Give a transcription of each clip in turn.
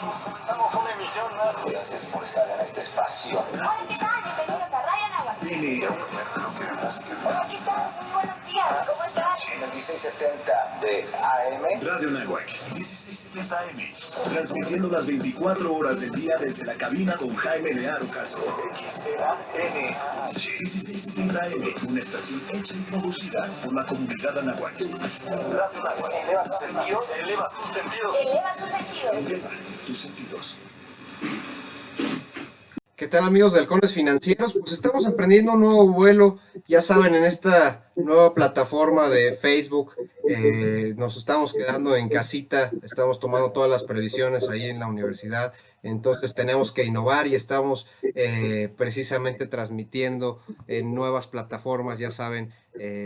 Comenzamos una emisión más. Gracias por estar en este espacio. Hola, ¿qué tal? Bienvenidos a Radio Anáhuac. Hola, ¿qué tal? Muy buenos días. ¿Cómo están? El 1670 de AM. Radio Anáhuac, 1670 AM. Transmitiendo las 24 horas del día desde la cabina con Jaime Learo Castro. XEANH 1670 AM, una estación hecha y producida por la comunidad Anáhuac. Radio Anáhuac, eleva tus sentidos. Eleva tus sentidos. Eleva tus sentidos. Eleva tus sentidos. ¿Qué tal, amigos de Halcones Financieros? Pues estamos emprendiendo un nuevo vuelo, ya saben, en esta nueva plataforma de Facebook. Nos estamos quedando en casita, estamos tomando todas las previsiones ahí en la universidad, entonces tenemos que innovar y estamos precisamente transmitiendo en nuevas plataformas, ya saben,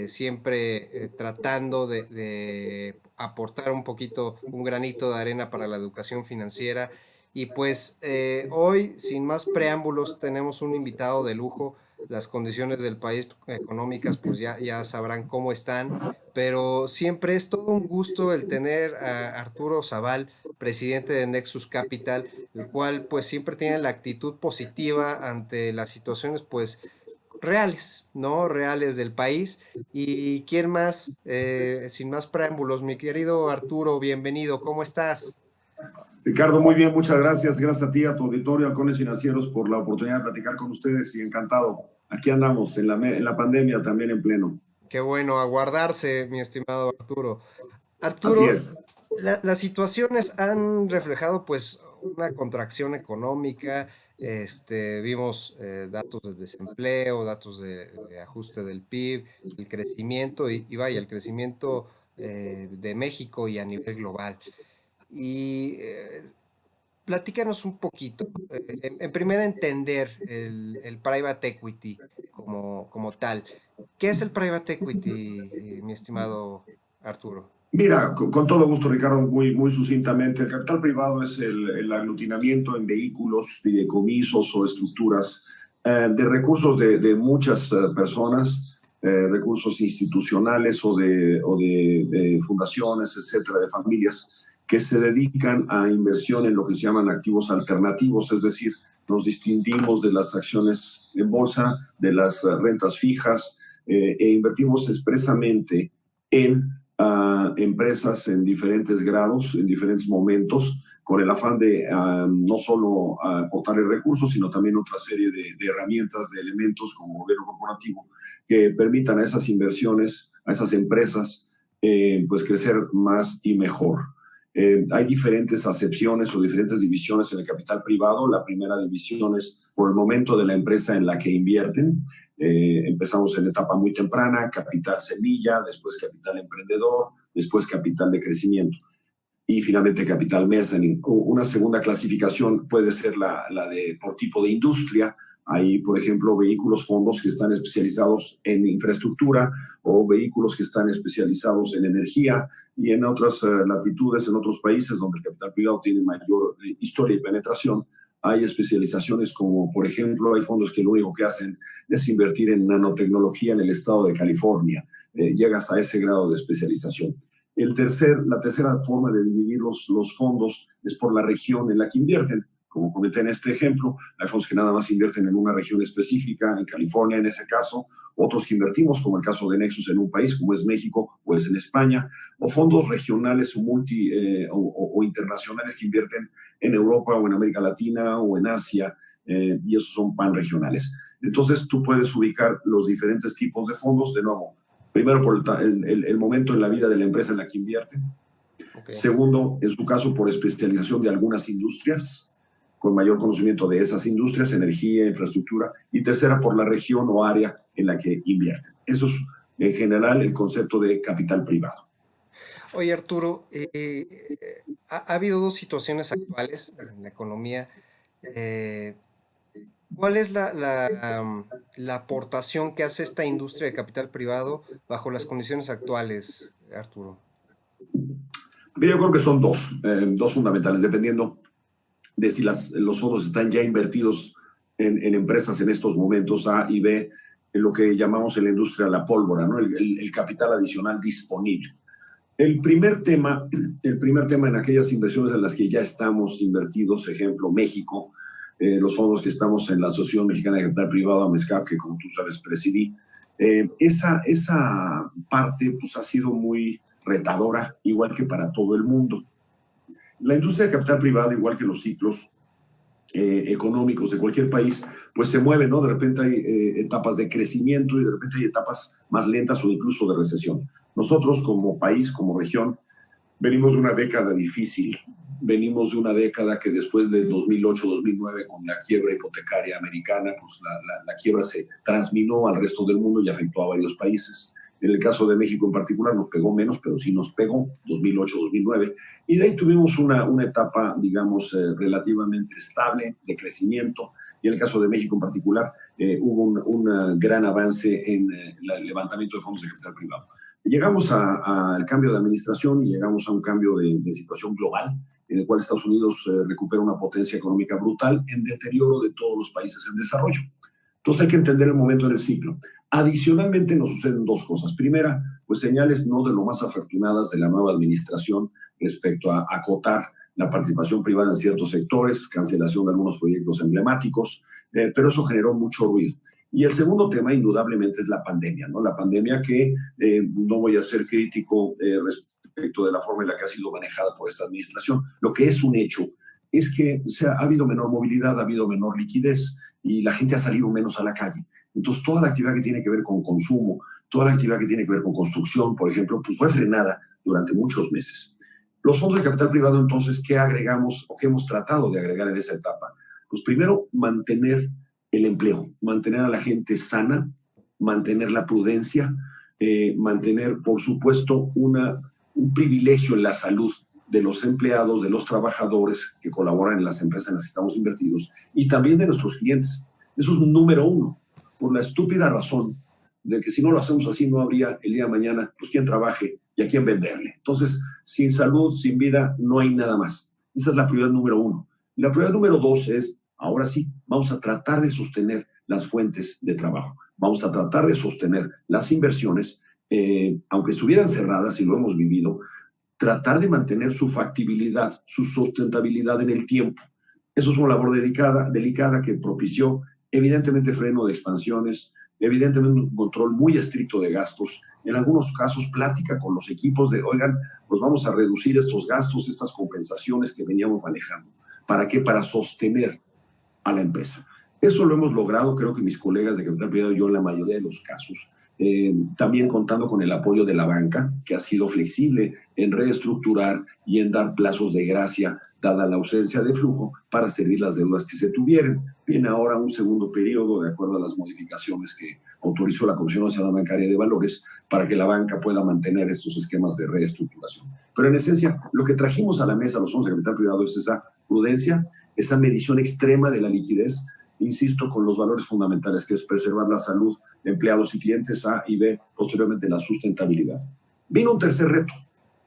siempre tratando de aportar un poquito, un granito de arena para la educación financiera. Y pues hoy, sin más preámbulos, tenemos un invitado de lujo. Las condiciones del país económicas pues ya sabrán cómo están, pero siempre es todo un gusto el tener a Arturo Zaval, presidente de Nexus Capital, el cual pues siempre tiene la actitud positiva ante las situaciones pues reales, ¿no? Reales del país. Y quién más, sin más preámbulos, mi querido Arturo, bienvenido, ¿cómo estás? Ricardo, muy bien, muchas gracias. Gracias a ti, a tu auditorio, a Halcones Financieros, por la oportunidad de platicar con ustedes y encantado. Aquí andamos, en la pandemia también en pleno. Qué bueno, a guardarse, mi estimado Arturo. Arturo, Así es. las situaciones han reflejado pues una contracción económica. Vimos datos de desempleo, datos de ajuste del PIB, el crecimiento y vaya, el crecimiento de México y a nivel global. Y platícanos un poquito, en primera entender el private equity como tal. ¿Qué es el private equity, mi estimado Arturo? Mira, con todo gusto, Ricardo, muy sucintamente. El capital privado es el aglutinamiento en vehículos, fideicomisos o estructuras de recursos de muchas personas, recursos institucionales o de fundaciones, etcétera, de familias, que se dedican a inversión en lo que se llaman activos alternativos, es decir, nos distinguimos de las acciones en bolsa, de las rentas fijas, e invertimos expresamente en empresas en diferentes grados, en diferentes momentos, con el afán de no solo aportarle recursos, sino también otra serie de herramientas, de elementos como gobierno corporativo, que permitan a esas inversiones, a esas empresas, pues crecer más y mejor. Hay diferentes acepciones o diferentes divisiones en el capital privado. La primera división es por el momento de la empresa en la que invierten. Empezamos en etapa muy temprana, capital semilla, después capital emprendedor, después capital de crecimiento y finalmente capital mezzanine. Una segunda clasificación puede ser la de por tipo de industria. Hay, por ejemplo, vehículos, fondos que están especializados en infraestructura o vehículos que están especializados en energía, y en otras latitudes, en otros países donde el capital privado tiene mayor historia y penetración, hay especializaciones como, por ejemplo, hay fondos que lo único que hacen es invertir en nanotecnología en el estado de California. Llegas a ese grado de especialización. La tercera forma de dividir los fondos es por la región en la que invierten. Como comenté en este ejemplo, hay fondos que nada más invierten en una región específica, en California en ese caso, otros que invertimos, como el caso de Nexus, en un país como es México o es en España, o fondos regionales o internacionales que invierten en Europa o en América Latina o en Asia, y esos son panregionales. Entonces tú puedes ubicar los diferentes tipos de fondos, de nuevo, primero por el momento en la vida de la empresa en la que invierten, okay. Segundo, en su caso, por especialización de algunas industrias, con mayor conocimiento de esas industrias, energía, infraestructura, y tercera, por la región o área en la que invierten. Eso es, en general, el concepto de capital privado. Oye, Arturo, ha habido dos situaciones actuales en la economía. ¿Cuál es la aportación que hace esta industria de capital privado bajo las condiciones actuales, Arturo? Yo creo que son dos fundamentales, dependiendo de si los fondos están ya invertidos en empresas en estos momentos, A y B, en lo que llamamos en la industria la pólvora, ¿no? El capital adicional disponible. El primer tema en aquellas inversiones en las que ya estamos invertidos, ejemplo, México, los fondos que estamos en la Asociación Mexicana de Capital Privado, AMESCAP, que como tú sabes presidí, esa parte pues, ha sido muy retadora, igual que para todo el mundo. La industria de capital privado, igual que los ciclos económicos de cualquier país, pues se mueve, ¿no? De repente hay etapas de crecimiento y de repente hay etapas más lentas o incluso de recesión. Nosotros como país, como región, venimos de una década difícil. Venimos de una década que después del 2008-2009, con la quiebra hipotecaria americana, pues la quiebra se transminó al resto del mundo y afectó a varios países. En el caso de México en particular nos pegó menos, pero sí nos pegó, 2008-2009. Y de ahí tuvimos una etapa, digamos, relativamente estable de crecimiento. Y en el caso de México en particular, hubo un gran avance en el levantamiento de fondos de capital privado. Llegamos al cambio de administración y llegamos a un cambio de situación global, en el cual Estados Unidos recupera una potencia económica brutal en deterioro de todos los países en desarrollo. Entonces hay que entender el momento en el ciclo. Adicionalmente nos suceden dos cosas. Primera, pues señales no de lo más afortunadas de la nueva administración respecto a acotar la participación privada en ciertos sectores, cancelación de algunos proyectos emblemáticos, pero eso generó mucho ruido. Y el segundo tema, indudablemente, es la pandemia, ¿no? La pandemia que no voy a ser crítico respecto de la forma en la que ha sido manejada por esta administración. Lo que es un hecho es que ha habido menor movilidad, ha habido menor liquidez y la gente ha salido menos a la calle. Entonces, toda la actividad que tiene que ver con consumo, toda la actividad que tiene que ver con construcción, por ejemplo, pues fue frenada durante muchos meses. Los fondos de capital privado, entonces, ¿qué agregamos o qué hemos tratado de agregar en esa etapa? Pues primero, mantener el empleo, mantener a la gente sana, mantener la prudencia, mantener, por supuesto, un privilegio en la salud de los empleados, de los trabajadores que colaboran en las empresas en las que estamos invertidos y también de nuestros clientes. Eso es número uno, por la estúpida razón de que si no lo hacemos así no habría el día de mañana pues quien trabaje y a quién venderle. Entonces, sin salud, sin vida, no hay nada más. Esa es la prioridad número uno. Y la prioridad número dos es, ahora sí, vamos a tratar de sostener las fuentes de trabajo. Vamos a tratar de sostener las inversiones, aunque estuvieran cerradas y lo hemos vivido, tratar de mantener su factibilidad, su sustentabilidad en el tiempo. Eso es una labor delicada que propició evidentemente freno de expansiones, evidentemente un control muy estricto de gastos, en algunos casos plática con los equipos de, oigan, pues vamos a reducir estos gastos, estas compensaciones que veníamos manejando. ¿Para qué? Para sostener a la empresa. Eso lo hemos logrado, creo que mis colegas de capital privado y yo en la mayoría de los casos. También contando con el apoyo de la banca, que ha sido flexible en reestructurar y en dar plazos de gracia, dada la ausencia de flujo, para servir las deudas que se tuvieran. Viene ahora un segundo periodo, de acuerdo a las modificaciones que autorizó la Comisión Nacional Bancaria de Valores, para que la banca pueda mantener estos esquemas de reestructuración. Pero en esencia, lo que trajimos a la mesa los fondos de capital privado es esa prudencia, esa medición extrema de la liquidez, insisto, con los valores fundamentales, que es preservar la salud de empleados y clientes, A, y B, posteriormente la sustentabilidad. Vino un tercer reto,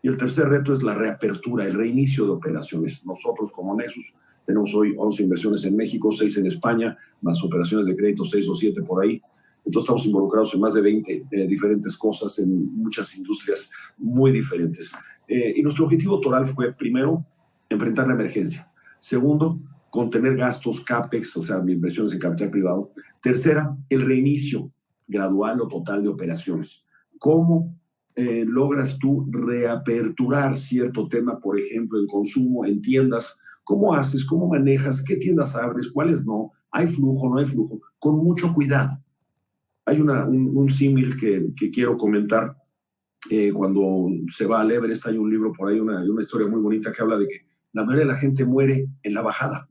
y el tercer reto es la reapertura, el reinicio de operaciones. Nosotros como Nexus tenemos hoy 11 inversiones en México, 6 en España, más operaciones de crédito, 6 o 7 por ahí. Entonces estamos involucrados en más de 20 diferentes cosas, en muchas industrias muy diferentes. Y nuestro objetivo total fue, primero, enfrentar la emergencia. Segundo, contener gastos, CAPEX, o sea, inversiones en capital privado. Tercera, el reinicio gradual o total de operaciones. ¿Cómo logras tú reaperturar cierto tema, por ejemplo, en consumo, en tiendas? ¿Cómo haces? ¿Cómo manejas? ¿Qué tiendas abres? ¿Cuáles no? ¿Hay flujo? ¿No hay flujo? Con mucho cuidado. Hay un símil que quiero comentar. Cuando se va al Everest, hay un libro por ahí, una historia muy bonita que habla de que la mayoría de la gente muere en la bajada.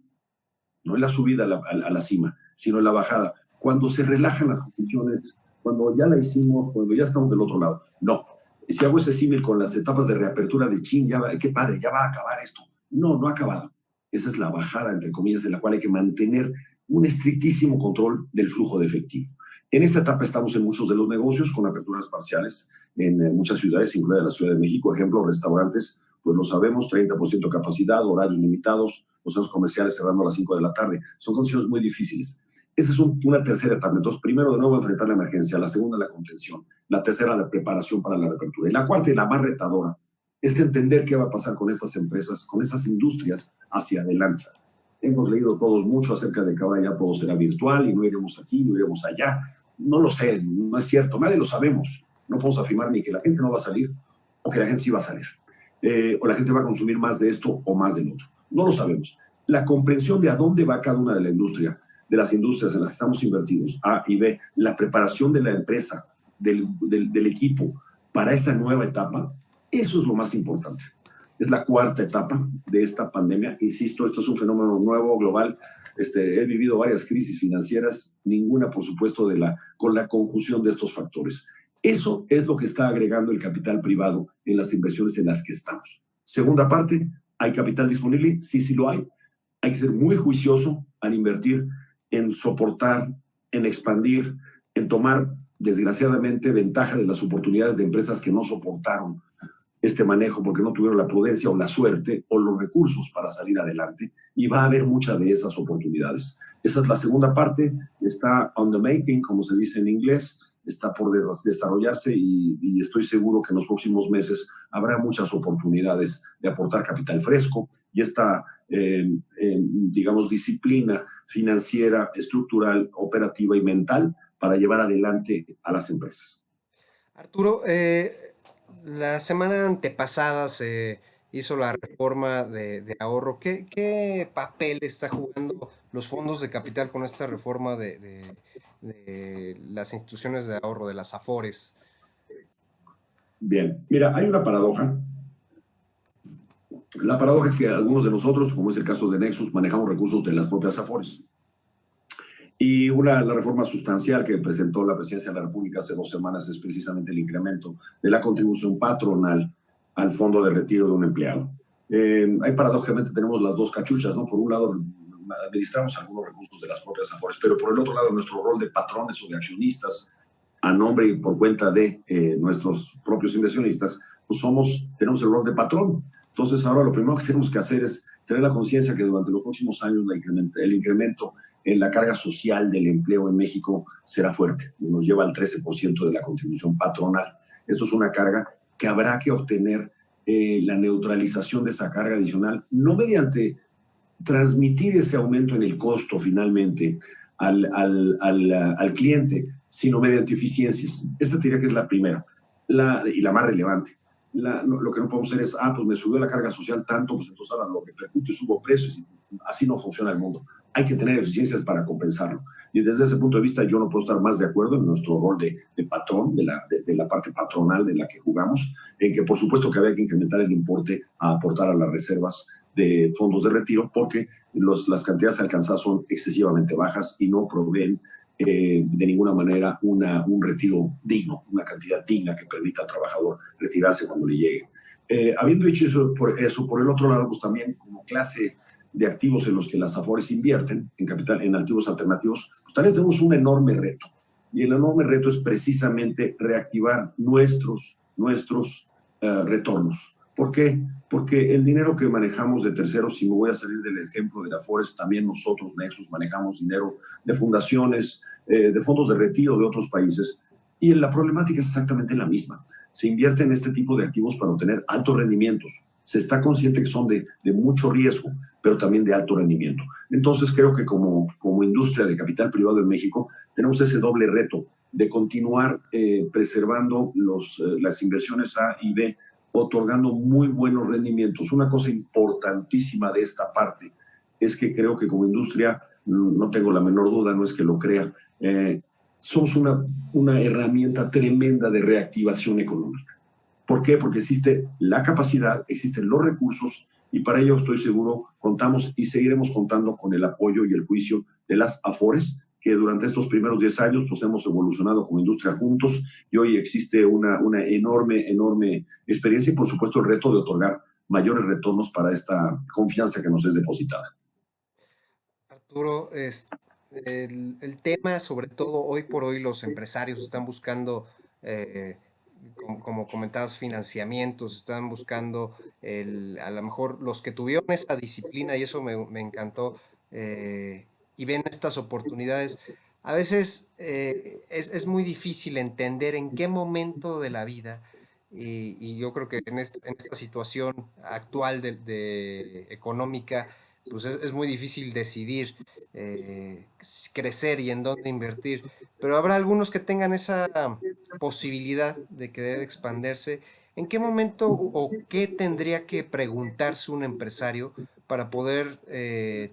No en la subida a la cima, sino en la bajada. Cuando se relajan las condiciones, cuando ya la hicimos, cuando ya estamos del otro lado. No. Si hago ese símil con las etapas de reapertura de chin, qué padre, ya va a acabar esto. No ha acabado. Esa es la bajada, entre comillas, en la cual hay que mantener un estrictísimo control del flujo de efectivo. En esta etapa estamos en muchos de los negocios con aperturas parciales en muchas ciudades, incluida la Ciudad de México. Ejemplo, restaurantes, pues lo sabemos, 30% de capacidad, horarios limitados, los centros comerciales cerrando a las 5 de la tarde. Son condiciones muy difíciles. Esa es una tercera etapa. Entonces, primero, de nuevo, enfrentar la emergencia. La segunda, la contención. La tercera, la preparación para la reapertura. Y la cuarta, y la más retadora, es entender qué va a pasar con estas empresas, con esas industrias hacia adelante. Hemos leído todos mucho acerca de que ahora ya todo será virtual y no iremos aquí, no iremos allá. No lo sé, no es cierto, nadie lo sabemos. No podemos afirmar ni que la gente no va a salir o que la gente sí va a salir. O la gente va a consumir más de esto o más del otro. No lo sabemos. La comprensión de a dónde va cada una de las industrias en las que estamos invertidos, A y B, la preparación de la empresa, del equipo para esta nueva etapa, eso es lo más importante. Es la cuarta etapa de esta pandemia. Insisto, esto es un fenómeno nuevo, global. He vivido varias crisis financieras, ninguna, por supuesto, con la conjunción de estos factores. Eso es lo que está agregando el capital privado en las inversiones en las que estamos. Segunda parte, ¿hay capital disponible? Sí, sí lo hay. Hay que ser muy juicioso al invertir en soportar, en expandir, en tomar, desgraciadamente, ventaja de las oportunidades de empresas que no soportaron este manejo porque no tuvieron la prudencia o la suerte o los recursos para salir adelante, y va a haber muchas de esas oportunidades. Esa es la segunda parte, está on the making, como se dice en inglés, está por desarrollarse y estoy seguro que en los próximos meses habrá muchas oportunidades de aportar capital fresco y esta, digamos, disciplina financiera, estructural, operativa y mental para llevar adelante a las empresas. Arturo, la semana antepasada se hizo la reforma de ahorro. ¿Qué papel está jugando los fondos de capital con esta reforma de las instituciones de ahorro, de las AFORES? Bien, mira, hay una paradoja. La paradoja es que algunos de nosotros, como es el caso de Nexus, manejamos recursos de las propias AFORES. Y la reforma sustancial que presentó la Presidencia de la República hace 2 semanas es precisamente el incremento de la contribución patronal al fondo de retiro de un empleado. Ahí paradójicamente tenemos las dos cachuchas, ¿no? Por un lado, administramos algunos recursos de las propias AFORES, pero por el otro lado, nuestro rol de patrones o de accionistas a nombre y por cuenta de nuestros propios inversionistas, pues tenemos el rol de patrón. Entonces, ahora lo primero que tenemos que hacer es tener la conciencia que durante los próximos años el incremento en la carga social del empleo en México será fuerte. Nos lleva al 13% de la contribución patronal. Esto es una carga que habrá que obtener la neutralización de esa carga adicional, no mediante transmitir ese aumento en el costo finalmente al cliente, sino mediante eficiencias. Esta diría que es la primera y la más relevante. Lo que no podemos hacer es, pues me subió la carga social tanto, pues entonces ahora lo repercute y subo precios. Así no funciona el mundo. Hay que tener eficiencias para compensarlo. Y desde ese punto de vista yo no puedo estar más de acuerdo en nuestro rol de patrón, de la parte patronal de la que jugamos, en que por supuesto que había que incrementar el importe a aportar a las reservas de fondos de retiro, porque las cantidades alcanzadas son excesivamente bajas y no proveen de ninguna manera un retiro digno, una cantidad digna que permita al trabajador retirarse cuando le llegue. Habiendo dicho eso, por el otro lado, pues también como clase de activos en los que las AFORES invierten, en activos alternativos, pues también tenemos un enorme reto. Y el enorme reto es precisamente reactivar nuestros retornos. ¿Por qué? Porque el dinero que manejamos de terceros, si me voy a salir del ejemplo de la AFORES, también nosotros, Nexus, manejamos dinero de fundaciones, de fondos de retiro de otros países, y la problemática es exactamente la misma. Se invierte en este tipo de activos para obtener altos rendimientos. Se está consciente que son de mucho riesgo, pero también de alto rendimiento. Entonces creo que como industria de capital privado en México tenemos ese doble reto de continuar preservando las inversiones A y B, otorgando muy buenos rendimientos. Una cosa importantísima de esta parte es que creo que como industria, no tengo la menor duda, no es que lo crea, somos una herramienta tremenda de reactivación económica. ¿Por qué? Porque existe la capacidad, existen los recursos, y para ello estoy seguro contamos y seguiremos contando con el apoyo y el juicio de las AFORES, que durante estos primeros 10 años pues hemos evolucionado como industria juntos, y hoy existe una enorme experiencia y por supuesto el reto de otorgar mayores retornos para esta confianza que nos es depositada. Arturo, el tema, sobre todo hoy por hoy, los empresarios están buscando, como comentabas, financiamientos, están buscando a lo mejor los que tuvieron esa disciplina, y eso me encantó, y ven estas oportunidades. A veces es muy difícil entender en qué momento de la vida y yo creo que en esta situación actual de económica, pues es muy difícil decidir crecer y en dónde invertir, pero habrá algunos que tengan esa posibilidad de querer expandirse. ¿En qué momento o qué tendría que preguntarse un empresario para poder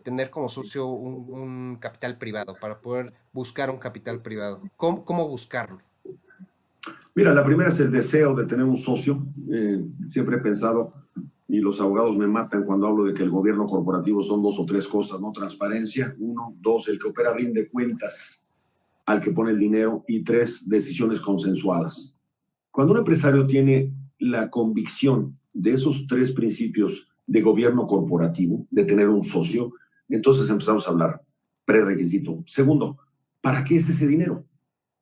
tener como socio un capital privado, para poder buscar un capital privado? ¿Cómo buscarlo? Mira, la primera es el deseo de tener un socio. Siempre he pensado, y los abogados me matan cuando hablo de que el gobierno corporativo son dos o tres cosas, ¿no? Transparencia, uno, dos, el que opera rinde cuentas al que pone el dinero, y tres, decisiones consensuadas. Cuando un empresario tiene la convicción de esos tres principios de gobierno corporativo, de tener un socio, entonces empezamos a hablar prerequisito. Segundo, ¿para qué es ese dinero?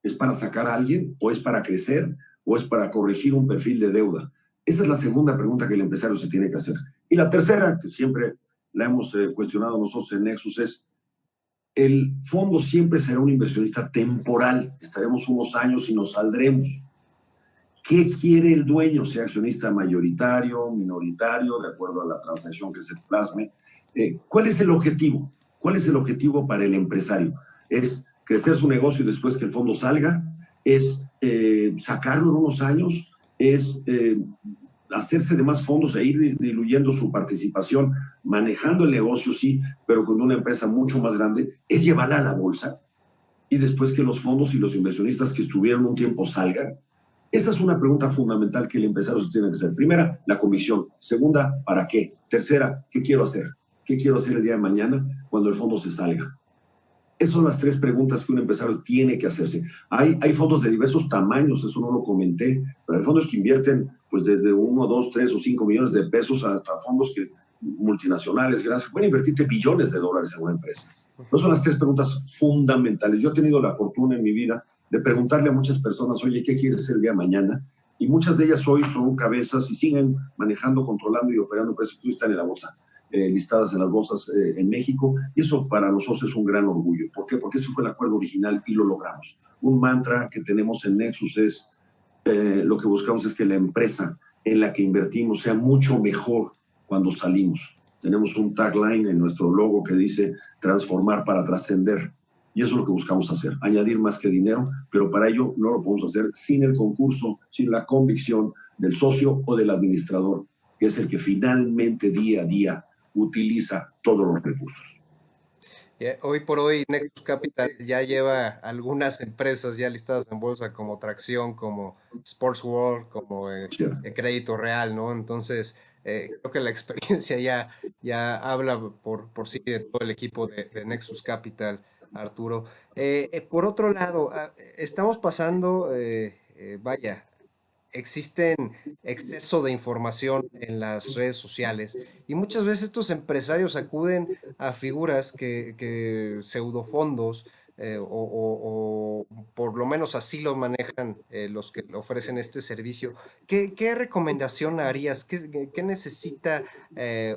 ¿Es para sacar a alguien o es para crecer o es para corregir un perfil de deuda? Esa es la segunda pregunta que el empresario se tiene que hacer. Y la tercera, que siempre la hemos cuestionado nosotros en Nexus, es el fondo siempre será un inversionista temporal. Estaremos unos años y nos saldremos. ¿Qué quiere el dueño? Sea accionista mayoritario, minoritario, de acuerdo a la transacción que se plasme. ¿Cuál es el objetivo? ¿Cuál es el objetivo para el empresario? ¿Es crecer su negocio y después que el fondo salga? ¿Es sacarlo en unos años? ¿Es hacerse de más fondos e ir diluyendo su participación, manejando el negocio, sí, pero con una empresa mucho más grande? ¿Es llevarla a la bolsa y después que los fondos y los inversionistas que estuvieron un tiempo salgan? Esa es una pregunta fundamental que el empresario se tiene que hacer. Primera, la convicción. Segunda, ¿para qué? Tercera, ¿qué quiero hacer? ¿Qué quiero hacer el día de mañana cuando el fondo se salga? Esas son las tres preguntas que un empresario tiene que hacerse. Hay fondos de diversos tamaños, eso no lo comenté, pero hay fondos que invierten pues desde 1, 2, 3 o 5 millones de pesos hasta fondos que multinacionales, grandes, pueden invertirte billones de dólares en una empresa. No son las tres preguntas fundamentales. Yo he tenido la fortuna en mi vida de preguntarle a muchas personas, oye, ¿qué quieres hacer el día de mañana? Y muchas de ellas hoy son cabezas y siguen manejando, controlando y operando empresas que están en la bolsa, listadas en las bolsas en México, y eso para nosotros es un gran orgullo. ¿Por qué? Porque ese fue el acuerdo original y lo logramos. Un mantra que tenemos en Nexus es, lo que buscamos es que la empresa en la que invertimos sea mucho mejor cuando salimos. Tenemos un tagline en nuestro logo que dice transformar para trascender. Y eso es lo que buscamos hacer, añadir más que dinero, pero para ello no lo podemos hacer sin el concurso, sin la convicción del socio o del administrador, que es el que finalmente día a día utiliza todos los recursos. Hoy por hoy Nexus Capital ya lleva algunas empresas ya listadas en bolsa como Tracción, como Sports World, como Crédito Real, ¿no? Entonces, creo que la experiencia ya habla por sí de todo el equipo de Nexus Capital, Arturo. Por otro lado, estamos pasando, vaya, existen exceso de información en las redes sociales y muchas veces estos empresarios acuden a figuras que pseudofondos o por lo menos así lo manejan los que ofrecen este servicio. ¿Qué recomendación harías? ¿Qué necesita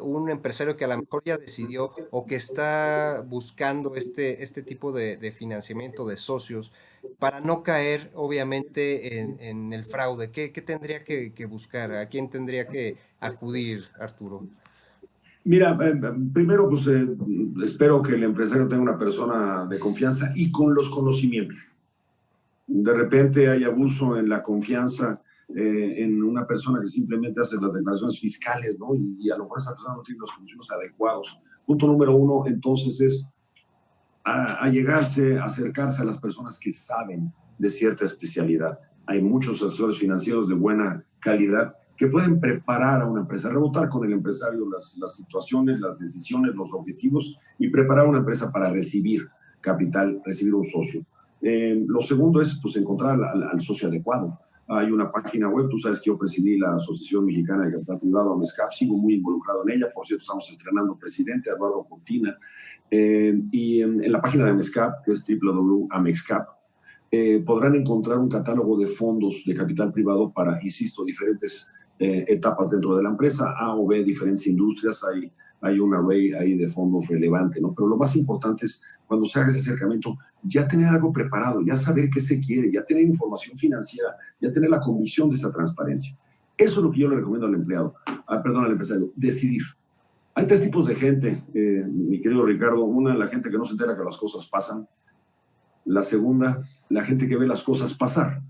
un empresario que a lo mejor ya decidió o que está buscando este tipo de financiamiento de socios para no caer obviamente en el fraude? ¿Qué tendría que buscar? ¿A quién tendría que acudir, Arturo? Mira, primero pues espero que el empresario tenga una persona de confianza y con los conocimientos. De repente hay abuso en la confianza en una persona que simplemente hace las declaraciones fiscales, ¿no? Y a lo mejor esa persona no tiene los conocimientos adecuados. Punto número uno, entonces, es allegarse, acercarse a las personas que saben de cierta especialidad. Hay muchos asesores financieros de buena calidad que pueden preparar a una empresa, rebotar con el empresario las situaciones, las decisiones, los objetivos y preparar una empresa para recibir capital, recibir un socio. Lo segundo es pues, encontrar al socio adecuado. Hay una página web, tú sabes que yo presidí la Asociación Mexicana de Capital Privado, AMESCAP, sigo muy involucrado en ella, por cierto estamos estrenando presidente, Eduardo Cortina, y en la página de AMESCAP, que es www.amexcap, podrán encontrar un catálogo de fondos de capital privado para, insisto, diferentes etapas dentro de la empresa, A o B, diferentes industrias, hay un array ahí de fondos relevante, ¿no? Pero lo más importante es, cuando se haga ese acercamiento, ya tener algo preparado, ya saber qué se quiere, ya tener información financiera, ya tener la convicción de esa transparencia. Eso es lo que yo le recomiendo al empleado, al empresario, decidir. Hay tres tipos de gente, mi querido Ricardo. Una, la gente que no se entera que las cosas pasan. La segunda, la gente que ve las cosas pasar.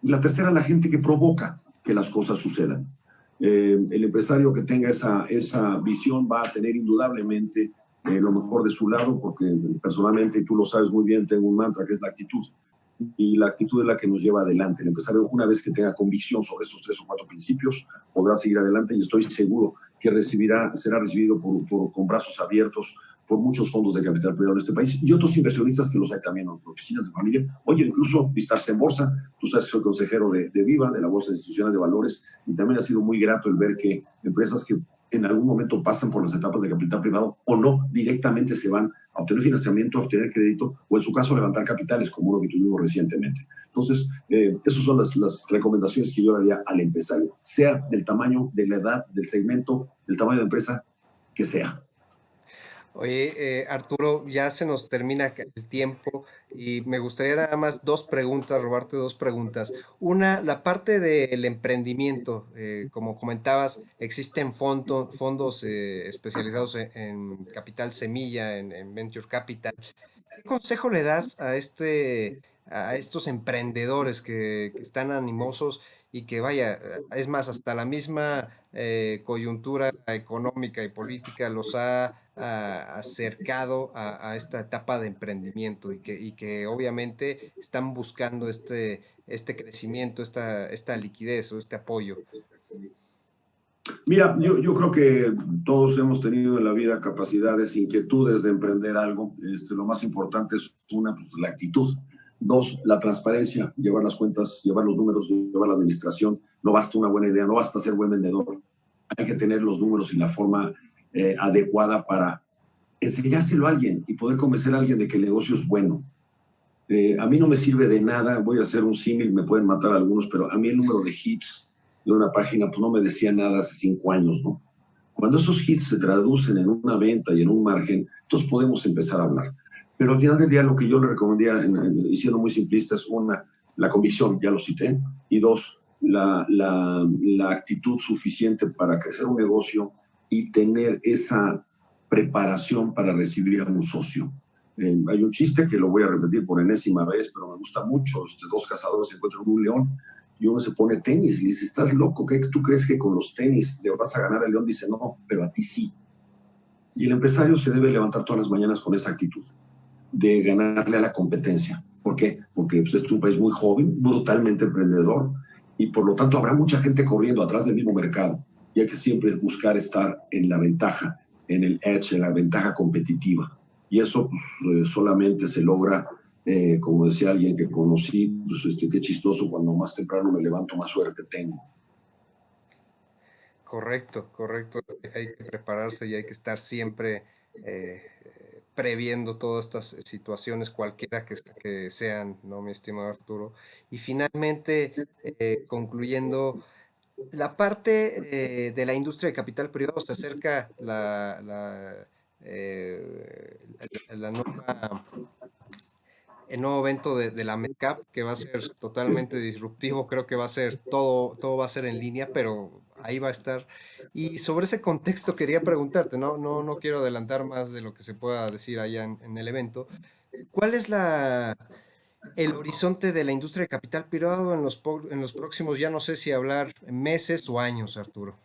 Y la tercera, la gente que provoca que las cosas sucedan. El empresario que tenga esa visión va a tener indudablemente lo mejor de su lado, porque personalmente, y tú lo sabes muy bien, tengo un mantra que es la actitud. Y la actitud es la que nos lleva adelante. El empresario, una vez que tenga convicción sobre esos 3 o 4 principios, podrá seguir adelante, y estoy seguro que será recibido con brazos abiertos por muchos fondos de capital privado en este país y otros inversionistas que los hay también en oficinas de familia. Oye, incluso listarse en bolsa. Tú sabes que soy consejero de Viva, de la Bolsa Institucional de Valores, y también ha sido muy grato el ver que empresas que en algún momento pasan por las etapas de capital privado o no, directamente se van a obtener financiamiento, a obtener crédito, o en su caso a levantar capitales, como uno que tuvimos recientemente. Entonces, esas son las recomendaciones que yo le haría al empresario, sea del tamaño, de la edad, del segmento, del tamaño de empresa que sea. Oye, Arturo, ya se nos termina el tiempo y me gustaría nada más robarte dos preguntas. Una, la parte del emprendimiento, como comentabas, existen fondos especializados en capital semilla, en venture capital. ¿Qué consejo le das a estos emprendedores que están animosos y que vaya, es más, hasta la misma coyuntura económica y política los ha acercado a esta etapa de emprendimiento y que obviamente están buscando este crecimiento, esta liquidez o este apoyo? Mira, yo creo que todos hemos tenido en la vida capacidades, inquietudes de emprender algo. Lo más importante es una, pues, la actitud. Dos, la transparencia, llevar las cuentas, llevar los números, llevar la administración. No basta una buena idea, no basta ser buen vendedor. Hay que tener los números y la forma adecuada para enseñárselo a alguien y poder convencer a alguien de que el negocio es bueno. A mí no me sirve de nada, voy a hacer un símil, me pueden matar algunos, pero a mí el número de hits de una página pues no me decía nada hace 5 años, ¿no? Cuando esos hits se traducen en una venta y en un margen, entonces podemos empezar a hablar. Pero al final del día lo que yo le recomendaría, y siendo muy simplista, es una, la convicción, ya lo cité, y dos, la actitud suficiente para crecer un negocio y tener esa preparación para recibir a un socio. Hay un chiste que lo voy a repetir por enésima vez, pero me gusta mucho. 2 cazadores se encuentran un león y uno se pone tenis y dice, ¿estás loco? ¿Qué tú crees que con los tenis le vas a ganar al león? Dice, no, pero a ti sí. Y el empresario se debe levantar todas las mañanas con esa actitud de ganarle a la competencia. ¿Por qué? Porque pues, este es un país muy joven, brutalmente emprendedor, y por lo tanto habrá mucha gente corriendo atrás del mismo mercado. Y hay que siempre buscar estar en la ventaja, en el edge, en la ventaja competitiva. Y eso pues, solamente se logra, como decía alguien que conocí, pues, qué chistoso, cuando más temprano me levanto, más suerte tengo. Correcto. Hay que prepararse y hay que estar siempre previendo todas estas situaciones, cualquiera que sean, ¿no, mi estimado Arturo? Y finalmente, concluyendo, la parte de la industria de capital privado, se acerca la nueva, el nuevo evento de la MedCap, que va a ser totalmente disruptivo. Creo que va a ser todo va a ser en línea, pero ahí va a estar. Y sobre ese contexto quería preguntarte, no quiero adelantar más de lo que se pueda decir allá en el evento. ¿Cuál es el horizonte de la industria de capital privado en los próximos, ya no sé si hablar meses o años, Arturo?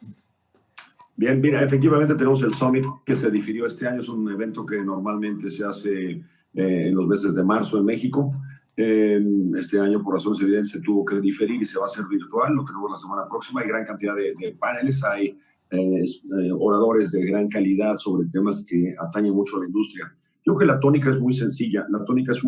Bien, mira, efectivamente tenemos el Summit que se difirió este año. Es un evento que normalmente se hace en los meses de marzo en México. Este año, por razones evidentes, se tuvo que diferir y se va a hacer virtual. Lo tenemos la semana próxima. Hay gran cantidad de paneles, hay oradores de gran calidad sobre temas que atañen mucho a la industria. Yo creo que la tónica es muy sencilla. La tónica es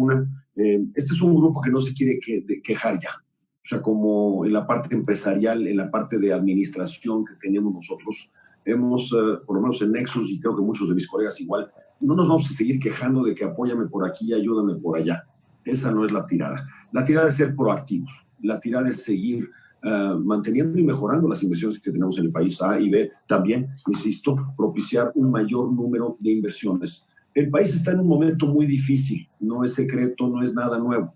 este es un grupo que no se quiere quejar ya. O sea, como en la parte empresarial, en la parte de administración que tenemos nosotros, por lo menos en Nexus, y creo que muchos de mis colegas igual, no nos vamos a seguir quejando de que apóyame por aquí, ayúdame por allá. Esa no es la tirada. La tirada es ser proactivos. La tirada es seguir manteniendo y mejorando las inversiones que tenemos en el país. A y B, también, insisto, propiciar un mayor número de inversiones. El país está en un momento muy difícil. No es secreto, no es nada nuevo.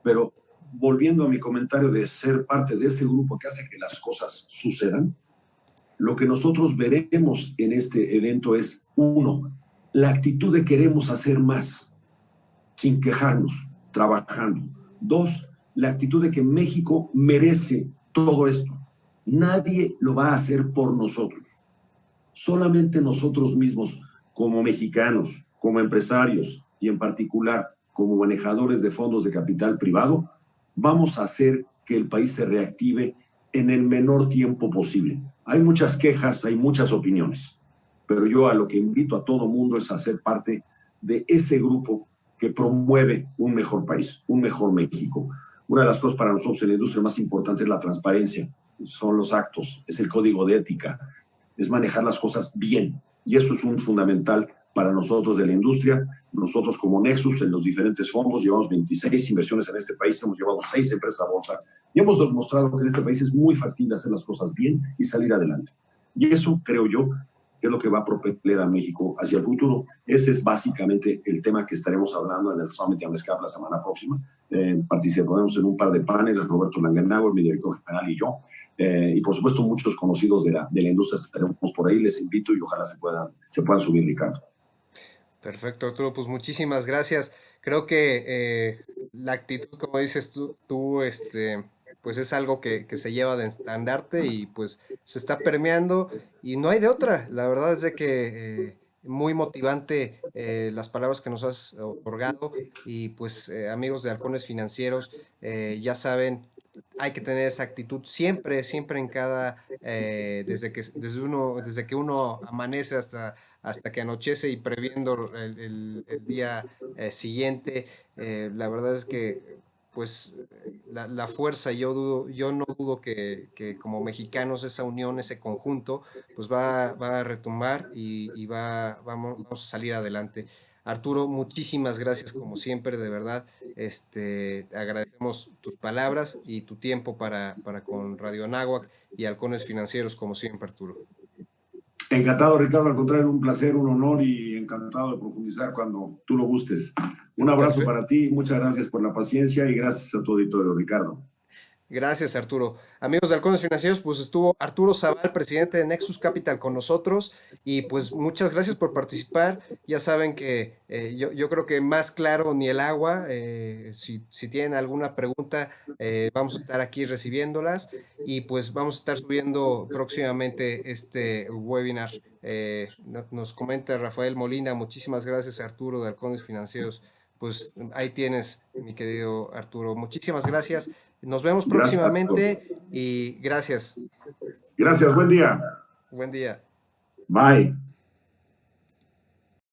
Pero volviendo a mi comentario de ser parte de ese grupo que hace que las cosas sucedan, lo que nosotros veremos en este evento es, uno, la actitud de queremos hacer más, sin quejarnos, trabajando. Dos, la actitud de que México merece todo esto. Nadie lo va a hacer por nosotros. Solamente nosotros mismos, como mexicanos, como empresarios y en particular como manejadores de fondos de capital privado, vamos a hacer que el país se reactive en el menor tiempo posible. Hay muchas quejas, hay muchas opiniones, pero yo a lo que invito a todo mundo es a ser parte de ese grupo que promueve un mejor país, un mejor México. Una de las cosas para nosotros en la industria más importante es la transparencia, son los actos, es el código de ética, es manejar las cosas bien, y eso es un fundamental para nosotros de la industria. Nosotros como Nexus en los diferentes fondos llevamos 26 inversiones en este país, hemos llevado 6 empresas a bolsa y hemos demostrado que en este país es muy factible hacer las cosas bien y salir adelante. Y eso creo yo que es lo que va a propeler a México hacia el futuro. Ese es básicamente el tema que estaremos hablando en el Summit de AMESCAP la semana próxima. Participaremos en un par de paneles, Roberto Langenauer, mi director general y yo. Y por supuesto muchos conocidos de la industria estaremos por ahí. Les invito y ojalá se puedan subir, Ricardo. Perfecto, Arturo, pues muchísimas gracias. Creo que la actitud, como dices tú, pues es algo que se lleva de estandarte y pues se está permeando y no hay de otra. La verdad es de que muy motivante las palabras que nos has otorgado y pues amigos de Halcones Financieros, ya saben, hay que tener esa actitud siempre, siempre en cada, desde que uno amanece hasta que anochece y previendo el día siguiente. La verdad es que pues la fuerza, yo no dudo que como mexicanos esa unión, ese conjunto, pues va a retumbar y vamos a salir adelante. Arturo, muchísimas gracias como siempre, de verdad. Agradecemos tus palabras y tu tiempo para con Radio Anáhuac y Halcones Financieros, como siempre, Arturo. Encantado, Ricardo, al contrario, un placer, un honor y encantado de profundizar cuando tú lo gustes. Un abrazo para ti, muchas gracias por la paciencia y gracias a tu auditorio, Ricardo. Gracias, Arturo. Amigos de Halcones Financieros, pues estuvo Arturo Zaval, presidente de Nexus Capital, con nosotros y pues muchas gracias por participar. Ya saben que yo creo que más claro ni el agua. Si tienen alguna pregunta, vamos a estar aquí recibiéndolas y pues vamos a estar subiendo próximamente este webinar. Nos comenta Rafael Molina, muchísimas gracias, Arturo de Halcones Financieros. Pues ahí tienes, mi querido Arturo. Muchísimas gracias. Nos vemos próximamente y gracias. Gracias, buen día. Buen día. Bye.